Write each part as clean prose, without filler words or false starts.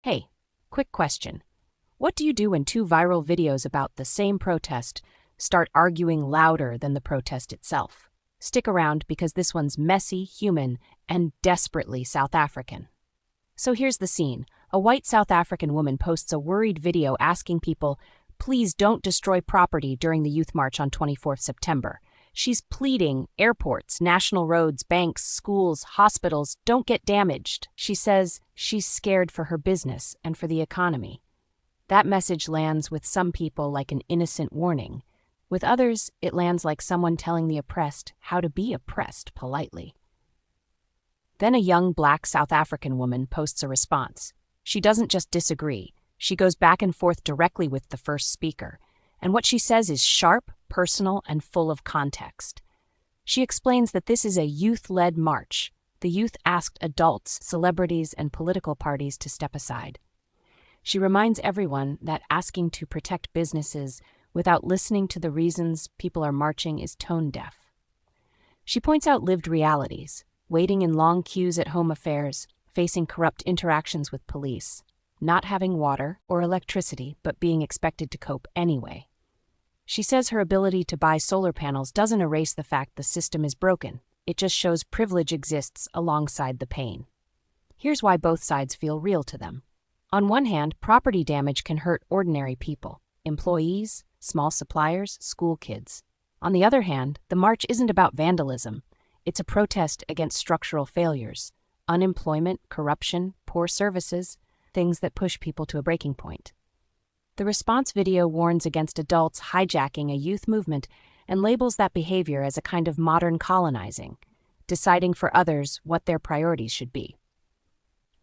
Hey, quick question. What do you do when two viral videos about the same protest start arguing louder than the protest itself? Stick around because this one's messy, human, and desperately South African. So here's the scene. A white South African woman posts a worried video asking people, please don't destroy property during the youth march on 24th September. She's pleading airports, national roads, banks, schools, hospitals don't get damaged. She says she's scared for her business and for the economy. That message lands with some people like an innocent warning. With others, it lands like someone telling the oppressed how to be oppressed politely. Then a young black South African woman posts a response. She doesn't just disagree. She goes back and forth directly with the first speaker. And what she says is sharp, personal, and full of context. She explains that this is a youth-led march. The youth asked adults, celebrities, and political parties to step aside. She reminds everyone that asking to protect businesses without listening to the reasons people are marching is tone-deaf. She points out lived realities, waiting in long queues at home affairs, facing corrupt interactions with police, not having water or electricity but being expected to cope anyway. She says her ability to buy solar panels doesn't erase the fact the system is broken. It just shows privilege exists alongside the pain. Here's why both sides feel real to them. On one hand, property damage can hurt ordinary people, employees, small suppliers, school kids. On the other hand, the march isn't about vandalism. It's a protest against structural failures, unemployment, corruption, poor services, things that push people to a breaking point. The response video warns against adults hijacking a youth movement and labels that behavior as a kind of modern colonizing, deciding for others what their priorities should be.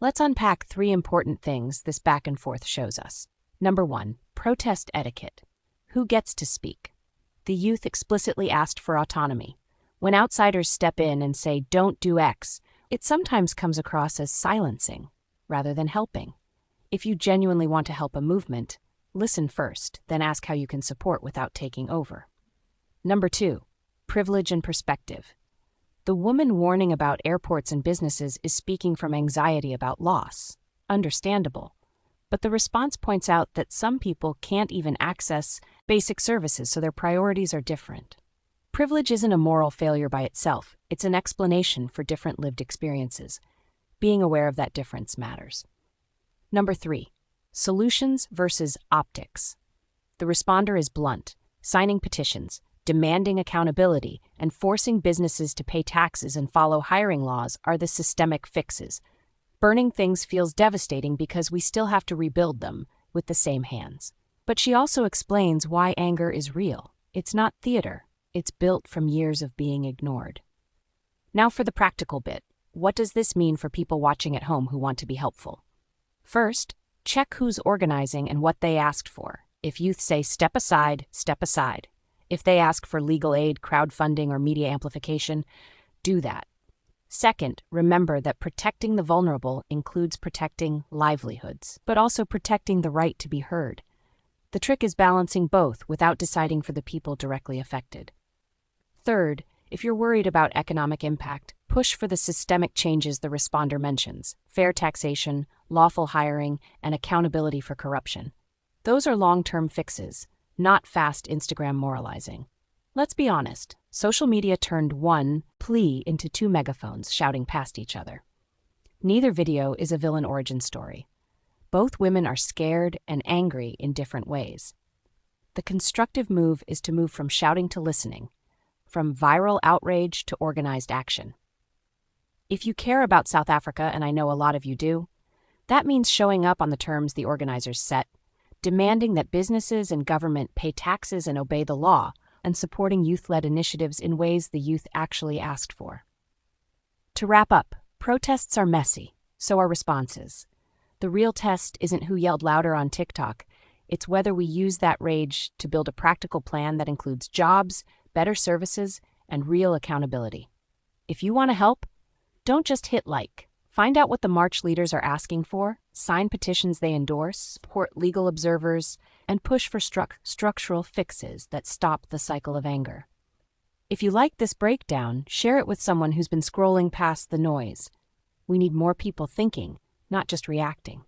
Let's unpack three important things this back and forth shows us. Number 1, protest etiquette. Who gets to speak? The youth explicitly asked for autonomy. When outsiders step in and say, don't do X, it sometimes comes across as silencing rather than helping. If you genuinely want to help a movement, listen first, then ask how you can support without taking over. Number 2, privilege and perspective. The woman warning about airports and businesses is speaking from anxiety about loss. Understandable. But the response points out that some people can't even access basic services, so their priorities are different. Privilege isn't a moral failure by itself. It's an explanation for different lived experiences. Being aware of that difference matters. Number 3, solutions versus optics. The responder is blunt, signing petitions, demanding accountability, and forcing businesses to pay taxes and follow hiring laws are the systemic fixes. Burning things feels devastating because we still have to rebuild them with the same hands. But she also explains why anger is real. It's not theater. It's built from years of being ignored. Now for the practical bit. What does this mean for people watching at home who want to be helpful? First, check who's organizing and what they asked for. If youth say step aside, step aside. If they ask for legal aid, crowdfunding, or media amplification, do that. Second, remember that protecting the vulnerable includes protecting livelihoods, but also protecting the right to be heard. The trick is balancing both without deciding for the people directly affected. Third, if you're worried about economic impact, push for the systemic changes the responder mentions: fair taxation, lawful hiring, and accountability for corruption. Those are long-term fixes, not fast Instagram moralizing. Let's be honest, social media turned one plea into two megaphones shouting past each other. Neither video is a villain origin story. Both women are scared and angry in different ways. The constructive move is to move from shouting to listening, from viral outrage to organized action. If you care about South Africa, and I know a lot of you do, that means showing up on the terms the organizers set, demanding that businesses and government pay taxes and obey the law, and supporting youth-led initiatives in ways the youth actually asked for. To wrap up, protests are messy, so are responses. The real test isn't who yelled louder on TikTok, it's whether we use that rage to build a practical plan that includes jobs, better services, and real accountability. If you want to help, don't just hit like. Find out what the march leaders are asking for, sign petitions they endorse, support legal observers, and push for structural fixes that stop the cycle of anger. If you like this breakdown, share it with someone who's been scrolling past the noise. We need more people thinking, not just reacting.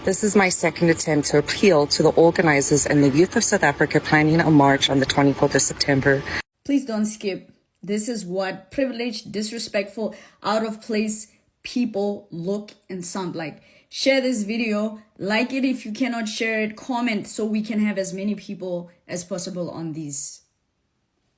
This is my second attempt to appeal to the organizers and the youth of South Africa planning a march on the 24th of September. Please don't skip. This is what privileged, disrespectful, out of place people look and sound like. Share this video, like it if you cannot share it, comment so we can have as many people as possible on these.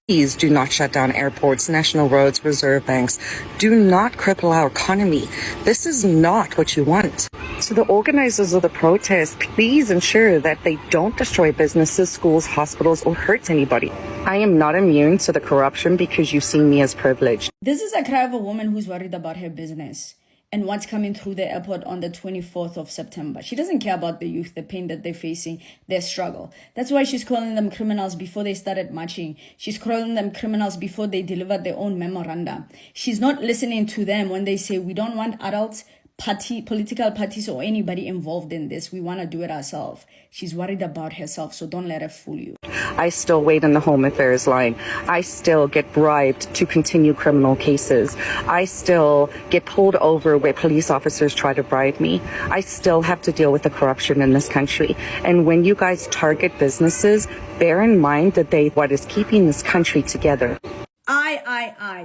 Please do not shut down airports, national roads, reserve banks. Do not cripple our economy. This is not what you want. To the organizers of the protest, please ensure that they don't destroy businesses, schools, hospitals, or hurt anybody. I am not immune to the corruption because you see me as privileged. This is a cry of a woman who's worried about her business and what's coming through the airport on the 24th of September. She doesn't care about the youth, the pain that they're facing, their struggle. That's why she's calling them criminals before they started marching. She's calling them criminals before they delivered their own memoranda. She's not listening to them when they say, we don't want adults, political parties, or anybody involved in this. We want to do it ourselves. She's worried about herself, so don't let her fool you. I still wait in the home affairs line. I still get bribed to continue criminal cases. I still get pulled over where police officers try to bribe me. I still have to deal with the corruption in this country. And when you guys target businesses, bear in mind that what is keeping this country together.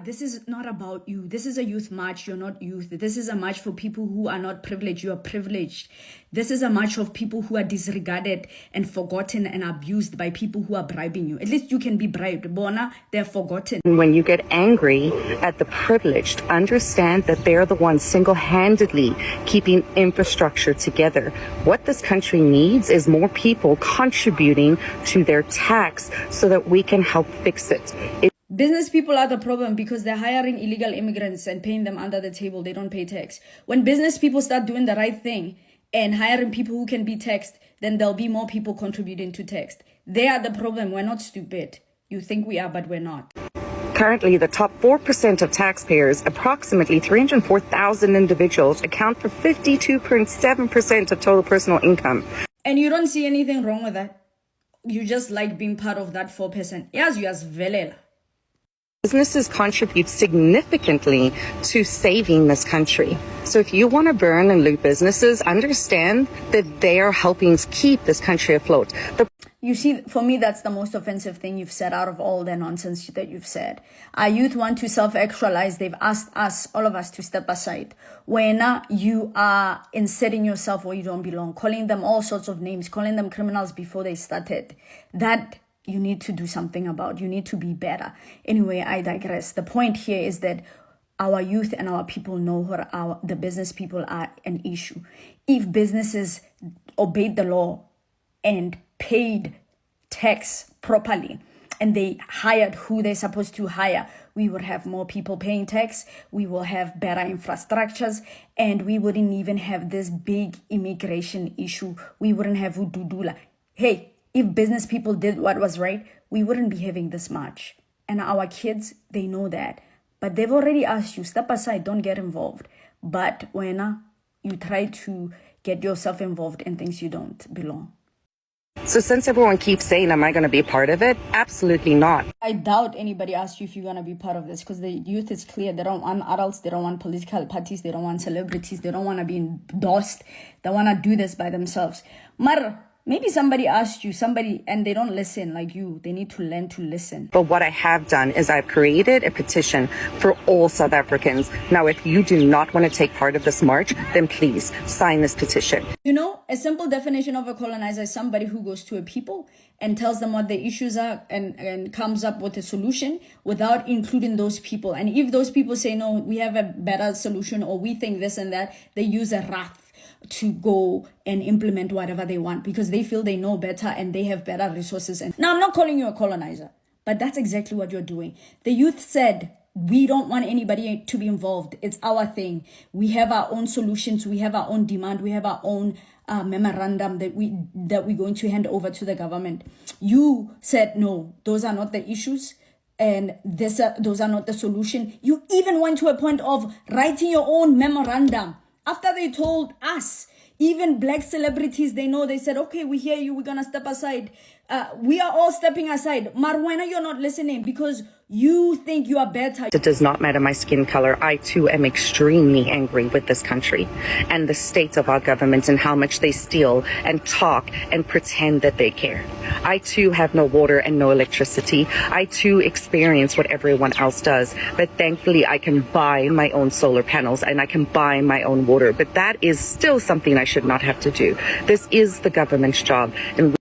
This is not about you. This is a youth march. You're not youth. This is a march for people who are not privileged. You are privileged. This is a march of people who are disregarded and forgotten and abused by people who are bribing you. At least you can be bribed. Bona, they're forgotten. When you get angry at the privileged, understand that they're the ones single-handedly keeping infrastructure together. What this country needs is more people contributing to their tax so that we can help fix it. Business people are the problem because they're hiring illegal immigrants and paying them under the table. They don't pay tax. When business people start doing the right thing and hiring people who can be taxed, then there'll be more people contributing to tax. They are the problem. We're not stupid. You think we are, but we're not. Currently, the top 4% of taxpayers, approximately 304,000 individuals, account for 52.7% of total personal income. And you don't see anything wrong with that. You just like being part of that 4%. Yes, you as velela. Businesses contribute significantly to saving this country. So if you want to burn and loot businesses, understand that they are helping keep this country afloat. You see, for me, that's the most offensive thing you've said out of all the nonsense that you've said. Our youth want to self-actualize. They've asked us, all of us, to step aside. When you are inserting yourself where you don't belong, calling them all sorts of names, calling them criminals before they started, that you need to do something about. You need to be better. Anyway, I digress. The point here is that our youth and our people know what the business people are an issue. If businesses obeyed the law and paid tax properly and they hired who they're supposed to hire, we would have more people paying tax, we will have better infrastructures, and we wouldn't even have this big immigration issue. We wouldn't have Ududula. Hey, if business people did what was right, we wouldn't be having this march. And our kids, they know that. But they've already asked you, step aside, don't get involved. But when you try to get yourself involved in things you don't belong. So since everyone keeps saying, am I going to be a part of it? Absolutely not. I doubt anybody asked you if you're going to be part of this, because the youth is clear. They don't want adults. They don't want political parties. They don't want celebrities. They don't want to be endorsed. They want to do this by themselves. Maybe somebody asked you, and they don't listen like you. They need to learn to listen. But what I have done is I've created a petition for all South Africans. Now, if you do not want to take part of this march, then please sign this petition. You know, a simple definition of a colonizer is somebody who goes to a people and tells them what the issues are and comes up with a solution without including those people. And if those people say, no, we have a better solution, or we think this and that, they use a wrath to go and implement whatever they want because they feel they know better and they have better resources. And now, I'm not calling you a colonizer, but that's exactly what you're doing. The youth said, we don't want anybody to be involved. It's our thing. We have our own solutions. We have our own demand. We have our own memorandum that we're going to hand over to the government. You said, no, those are not the issues. And those are not the solution. You even went to a point of writing your own memorandum. After they told us, even black celebrities, they know, they said, okay, we hear you, we're going to step aside. We are all stepping aside. Marwena, you're not listening because You think you are better. It does not matter my skin color. I too am extremely angry with this country and the state of our government and how much they steal and talk and pretend that they care. I too have no water and no electricity. I too experience what everyone else does. But thankfully I can buy my own solar panels and I can buy my own water. But that is still something I should not have to do. This is the government's job. And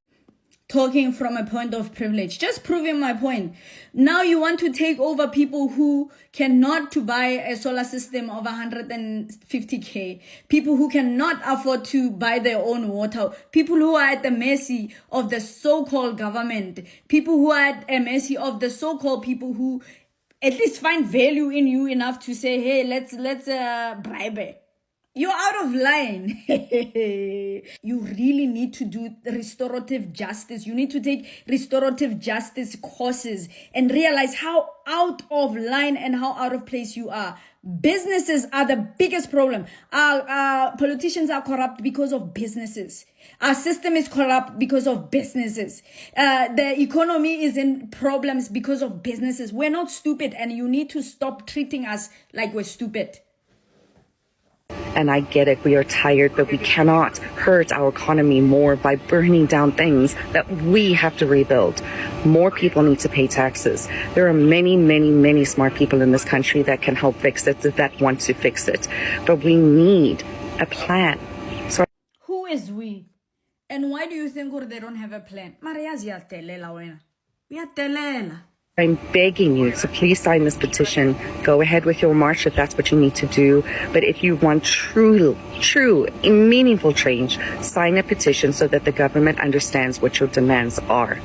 Talking from a point of privilege, just proving my point. Now you want to take over people who cannot to buy a solar system of 150k, people who cannot afford to buy their own water, people who are at the mercy of the so-called government, people who are at the mercy of the so-called people who at least find value in you enough to say, hey, let's bribe. You're out of line. You really need to do restorative justice. You need to take restorative justice courses and realize how out of line and how out of place you are. Businesses are the biggest problem. Our politicians are corrupt because of businesses. Our system is corrupt because of businesses. The economy is in problems because of businesses. We're not stupid, and you need to stop treating us like we're stupid. And I get it, we are tired, but we cannot hurt our economy more by burning down things that we have to rebuild. More people need to pay taxes. There are many, many, many smart people in this country that can help fix it, that want to fix it. But we need a plan. So who is we? And why do you think they don't have a plan? I'm begging you to please sign this petition. Go ahead with your march if that's what you need to do. But if you want true, meaningful change, sign a petition so that the government understands what your demands are.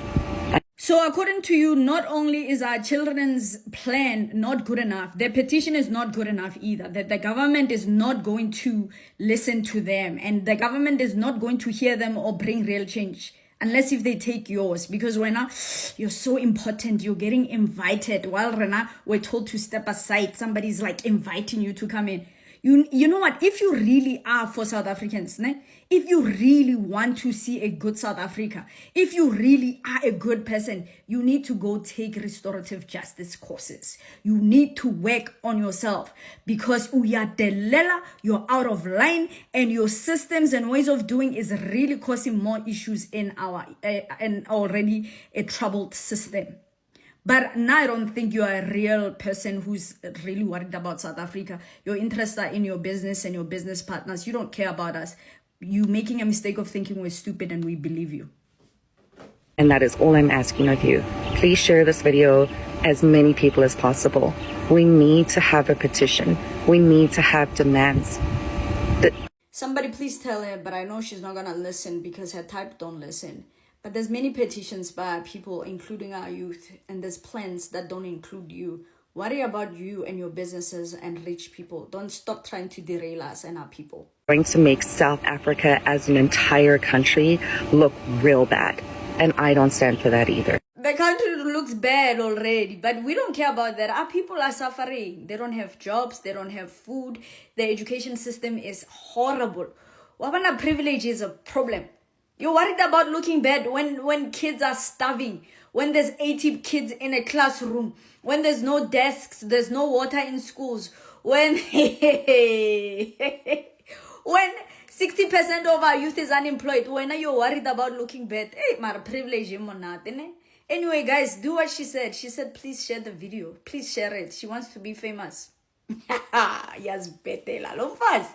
So according to you, not only is our children's plan not good enough, their petition is not good enough either. That the government is not going to listen to them, and the government is not going to hear them or bring real change. Unless if they take yours, because Rena, you're so important, you're getting invited. While Rena, we're told to step aside, somebody's like inviting you to come in. You know what? If you really are for South Africans, if you really want to see a good South Africa, if you really are a good person, you need to go take restorative justice courses. You need to work on yourself, because you're out of line, and your systems and ways of doing is really causing more issues in our already a troubled system. But now I don't think you're a real person who's really worried about South Africa. You're interested in your business and your business partners. You don't care about us. You're making a mistake of thinking we're stupid and we believe you. And that is all I'm asking of you. Please share this video as many people as possible. We need to have a petition. We need to have demands. Somebody please tell her, but I know she's not going to listen because her type don't listen. But there's many petitions by people, including our youth, and there's plans that don't include you. Worry about you and your businesses and rich people. Don't stop trying to derail us and our people. Going to make South Africa as an entire country look real bad. And I don't stand for that either. The country looks bad already, but we don't care about that. Our people are suffering. They don't have jobs. They don't have food. The education system is horrible. Wabana privilege is a problem. You're worried about looking bad when kids are starving, when there's 80 kids in a classroom, when there's no desks, there's no water in schools, when 60% of our youth is unemployed. When are you worried about looking bad? Hey, my privilege. Anyway, guys, do what she said. She said, please share the video. Please share it. She wants to be famous. Yes, bete la lo faz.